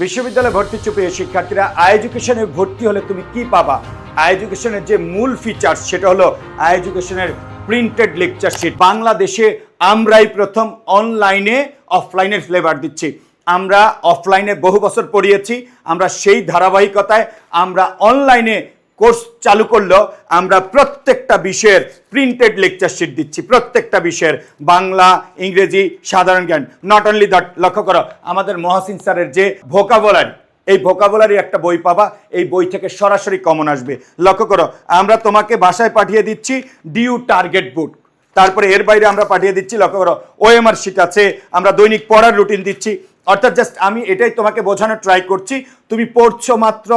বিশ্ববিদ্যালয়ে ভর্তি প্রিয় শিক্ষার্থীরা, এডুকেশনে ভর্তি হলে তুমি কি পাবা? এডুকেশনের যে মূল ফিচার সেটা হলো এডুকেশনের প্রিন্টেড লেকচার শিট। বাংলাদেশে আমরাই প্রথম অনলাইনে অফলাইনের ফ্লেভার দিচ্ছি। আমরা অফলাইনে বহু বছর পড়িয়েছি, আমরা সেই ধারাবাহিকতায় আমরা অনলাইনে কোর্স চালু করলো। আমরা প্রত্যেকটা বিষয়ের প্রিন্টেড লেকচার শিট দিচ্ছি, প্রত্যেকটা বিষয়ের বাংলা, ইংরেজি, সাধারণ জ্ঞান। নট অনলি দ্যাট, লক্ষ্য করো আমাদের মহাসিন স্যারের যে ভোকাবুলারি, এই ভোকাবুলারি একটা বই পাবা, এই বই থেকে সরাসরি কমন আসবে। লক্ষ্য করো আমরা তোমাকে বাসায় পাঠিয়ে দিচ্ছি ডিউ টার্গেট বুক, তারপরে এর বাইরে আমরা পাঠিয়ে দিচ্ছি, লক্ষ্য করো ওএমআর শিট আছে, আমরা দৈনিক পড়ার রুটিন দিচ্ছি। অর্থাৎ জাস্ট আমি এটাই তোমাকে বোঝানোর ট্রাই করছি, তুমি পড়ছো মাত্র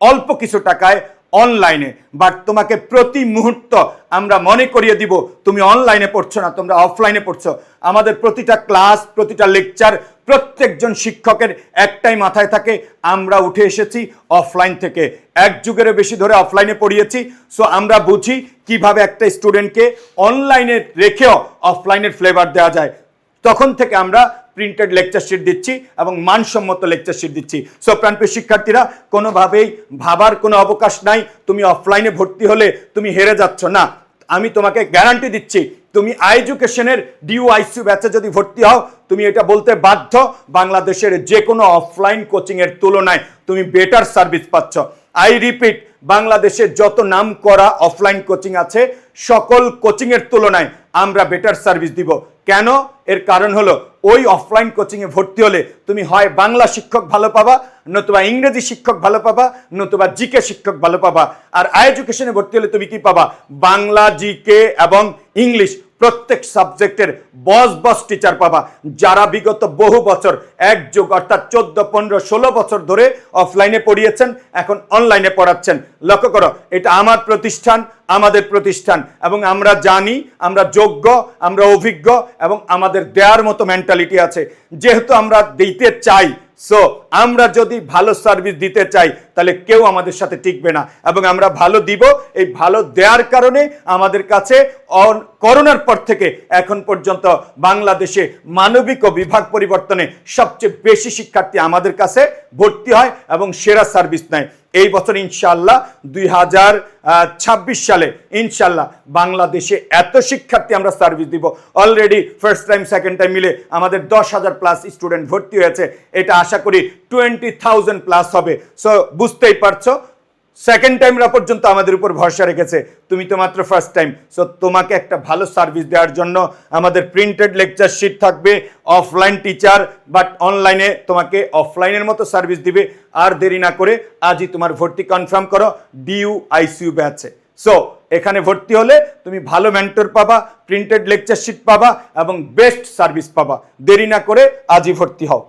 অল্প কিছু টাকায় অনলাইনে, বাট তোমাকে প্রতি মুহূর্ত আমরা মনে করিয়ে দিব তুমি অনলাইনে পড়ছো না, তোমরা অফলাইনে পড়ছো। আমাদের প্রতিটা ক্লাস, প্রতিটা লেকচার, প্রত্যেকজন শিক্ষকের একটাই মাথায় থাকে, আমরা উঠে এসেছি অফলাইন থেকে, এক যুগেরও বেশি ধরে অফলাইনে পড়িয়েছি। সো আমরা বুঝি কিভাবে একটা স্টুডেন্টকে অনলাইনে রেখেও অফলাইনের ফ্লেভার দেওয়া যায়। তখন থেকে আমরা প্রিন্টেড লেকচার শিট দিচ্ছি এবং মানসম্মত লেকচার শিট দিচ্ছি। সো প্রাণপ্রিয় শিক্ষার্থীরা, কোনোভাবেই ভাবার কোনো অবকাশ নাই তুমি অফলাইনে ভর্তি হলে তুমি হেরে যাচ্ছ না। আমি তোমাকে গ্যারান্টি দিচ্ছি, তুমি এডুকেশনের ডিইউআইসিউ ব্যাচে যদি ভর্তি হও, তুমি এটা বলতে বাধ্য বাংলাদেশের যে কোনো অফলাইন কোচিংয়ের তুলনায় তুমি বেটার সার্ভিস পাচ্ছ। আই রিপিট, বাংলাদেশে যত নাম করা অফলাইন কোচিং আছে সকল কোচিংয়ের তুলনায় আমরা বেটার সার্ভিস দিব। কেন? এর কারণ হলো ওই অফলাইন কোচিংয়ে ভর্তি হলে তুমি হয় বাংলা শিক্ষক ভালো পাবা, নতুবা ইংরেজি শিক্ষক ভালো পাবা, নতুবা জিকে শিক্ষক ভালো পাবা। আর এডুকেশনে ভর্তি হলে তুমি কি পাবা? বাংলা, জিকে এবং ইংলিশ প্রত্যেক সাবজেক্টের বস টিচার পাবা, যারা বিগত বহু বছর এক যুগ অর্থাৎ 14, 15, 16 বছর ধরে অফলাইনে পড়িয়েছেন, এখন অনলাইনে পড়াচ্ছেন। লক্ষ্য করো, এটা আমার প্রতিষ্ঠান, আমাদের প্রতিষ্ঠান, এবং আমরা জানি আমরা যোগ্য, আমরা অভিজ্ঞ এবং আমাদের দেওয়ার মতো মেন্টালিটি আছে। যেহেতু আমরা দিতে চাই, সো আমরা যদি ভালো সার্ভিস দিতে চাই তাহলে কেউ আমাদের সাথে টিকবে না, এবং আমরা ভালো দিব। এই ভালো দেওয়ার কারণে আমাদের কাছে করোনার পর থেকে এখন পর্যন্ত বাংলাদেশে মানবিক ও বিভাগ পরিবর্তনে সবচেয়ে বেশি শিক্ষার্থী আমাদের কাছে ভর্তি হয় এবং সেরা সার্ভিস নেয়। এই বছর ইনশাআল্লাহ 2026 সালে ইনশাআল্লাহ বাংলাদেশে এত শিক্ষার্থী আমরা সার্ভিস দিব। Already first time, second time মিলে আমাদের 10,000 প্লাস স্টুডেন্ট ভর্তি হয়েছে। এটা আশা করি 20,000 প্লাস হবে। সো বুঝতেই পারছো, সেকেন্ড টাইমরা পর্যন্ত আমাদের উপর ভরসা রেখেছে, তুমি তো মাত্র ফার্স্ট টাইম। সো তোমাকে একটা ভালো সার্ভিস দেওয়ার জন্য আমাদের প্রিন্টেড লেকচার শিট থাকবে, অফলাইন টিচার, বাট অনলাইনে তোমাকে অফলাইনের মতো সার্ভিস দিবে। আর দেরি না করে আজই তোমার ভর্তি কনফার্ম করো ডিইউআইসিউ ব্যাচে। সো এখানে ভর্তি হলে তুমি ভালো মেন্টর পাবা, প্রিন্টেড লেকচার শিট পাবা এবং বেস্ট সার্ভিস পাবা। দেরি না করে আজই ভর্তি হও।